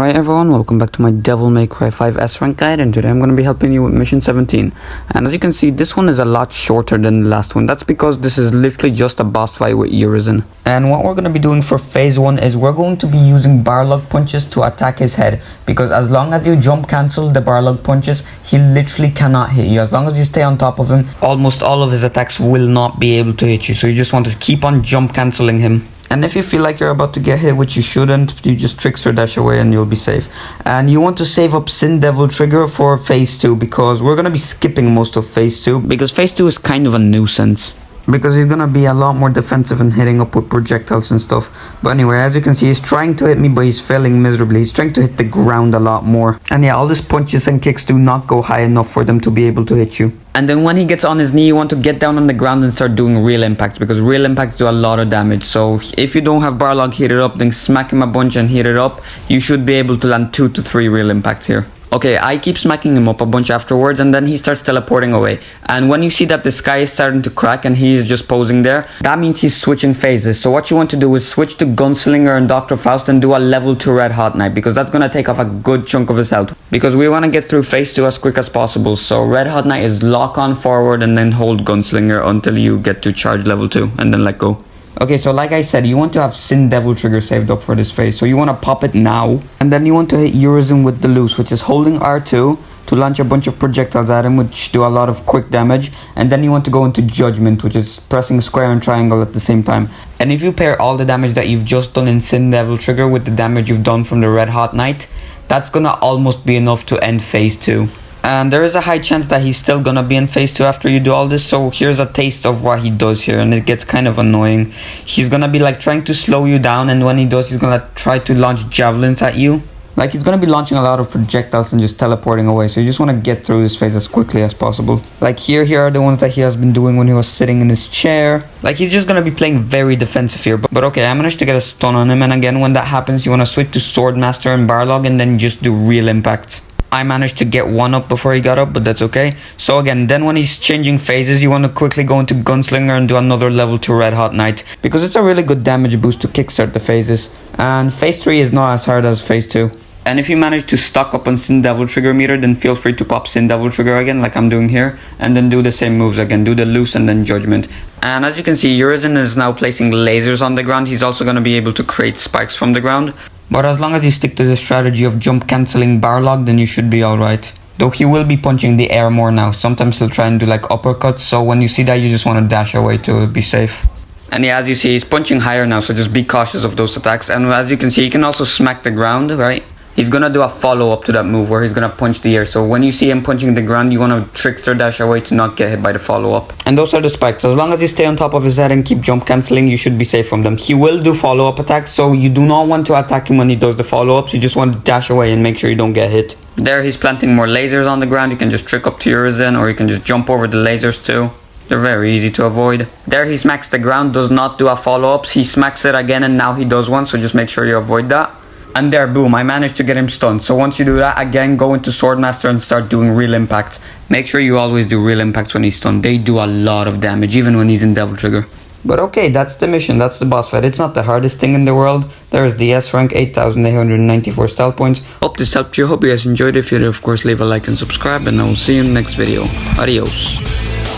Alright everyone, welcome back to my Devil May Cry 5 S rank guide, and today I'm going to be helping you with mission 17. And as you can see, this one is a lot shorter than the last one. That's because this is literally just a boss fight with urizen. And what we're going to be doing for phase 1 is we're going to be using barlog punches to attack his head. Because as long as you jump cancel the barlog punches, he literally cannot hit you. As long as you stay on top of him, almost all of his attacks will not be able to hit you. So you just want to keep on jump cancelling him. And if you feel like you're about to get hit, which you shouldn't, you just trickster dash away and you'll be safe. And you want to save up Sin Devil Trigger for phase 2, because we're going to be skipping most of phase 2. Because phase 2 is kind of a nuisance. Because he's going to be a lot more defensive and hitting up with projectiles and stuff. But anyway, as you can see, he's trying to hit me, but he's failing miserably. He's trying to hit the ground a lot more. And yeah, all his punches and kicks do not go high enough for them to be able to hit you. And then when he gets on his knee, you want to get down on the ground and start doing real impacts, because real impacts do a lot of damage. So if you don't have barlog heated up, then smack him a bunch and heat it up. You should be able to land 2 to 3 real impacts here. Okay, I keep smacking him up a bunch afterwards, and then he starts teleporting away. And when you see that the sky is starting to crack and he is just posing there, that means he's switching phases. So what you want to do is switch to Gunslinger and Dr. Faust and do a level 2 Red Hot Knight, because that's going to take off a good chunk of his health. Because we want to get through phase 2 as quick as possible. So Red Hot Knight is lock on forward and then hold Gunslinger until you get to charge level 2 and then let go. Okay, so like I said, you want to have Sin Devil Trigger saved up for this phase. So you want to pop it now. And then you want to hit urizen with the loose, which is holding R2 to launch a bunch of projectiles at him, which do a lot of quick damage. And then you want to go into Judgment, which is pressing square and triangle at the same time. And if you pair all the damage that you've just done in Sin Devil Trigger with the damage you've done from the Red Hot Knight, that's gonna almost be enough to end phase 2. And there is a high chance that he's still gonna be in phase 2 after you do all this. So here's a taste of what he does here, and it gets kind of annoying. He's gonna be like trying to slow you down, and when he does, he's gonna try to launch javelins at you. Like he's gonna be launching a lot of projectiles and just teleporting away. So you just wanna get through this phase as quickly as possible. Like here are the ones that he has been doing when he was sitting in his chair. Like he's just gonna be playing very defensive here. But okay, I managed to get a stun on him, and again, when that happens, you wanna switch to Swordmaster and Barlog and then just do real impacts. I managed to get one up before he got up, but that's okay. So again, then when he's changing phases, you want to quickly go into Gunslinger and do another level 2 Red Hot Knight, because it's a really good damage boost to kickstart the phases. And phase 3 is not as hard as phase 2. And if you manage to stock up on Sin Devil Trigger meter, then feel free to pop Sin Devil Trigger again, like I'm doing here, and then do the same moves again. Do the loose and then Judgment. And as you can see, urizen is now placing lasers on the ground. He's also going to be able to create spikes from the ground. But as long as you stick to the strategy of jump cancelling barlog, then you should be alright. Though he will be punching the air more now. Sometimes he'll try and do like uppercuts, so when you see that, you just want to dash away to be safe. And yeah, as you see, he's punching higher now, so just be cautious of those attacks. And as you can see, he can also smack the ground, right? He's gonna do a follow-up to that move where he's gonna punch the air. So when you see him punching the ground, you wanna trickster dash away to not get hit by the follow-up. And those are the spikes. As long as you stay on top of his head and keep jump cancelling, you should be safe from them. He will do follow-up attacks, so you do not want to attack him when he does the follow-ups. You just want to dash away and make sure you don't get hit. There, he's planting more lasers on the ground. You can just trick up to urizen, or you can just jump over the lasers too. They're very easy to avoid. There, he smacks the ground, does not do a follow-ups. He smacks it again, and now he does one, so just make sure you avoid that. And there, boom, I managed to get him stunned. So once you do that, again, go into Swordmaster and start doing real impacts. Make sure you always do real impacts when he's stunned. They do a lot of damage, even when he's in Devil Trigger. But okay, that's the mission, that's the boss fight. It's not the hardest thing in the world. There's the S rank, 8,894 style points. Hope this helped you, hope you guys enjoyed it. If you did, of course, leave a like and subscribe, and I will see you in the next video. Adios.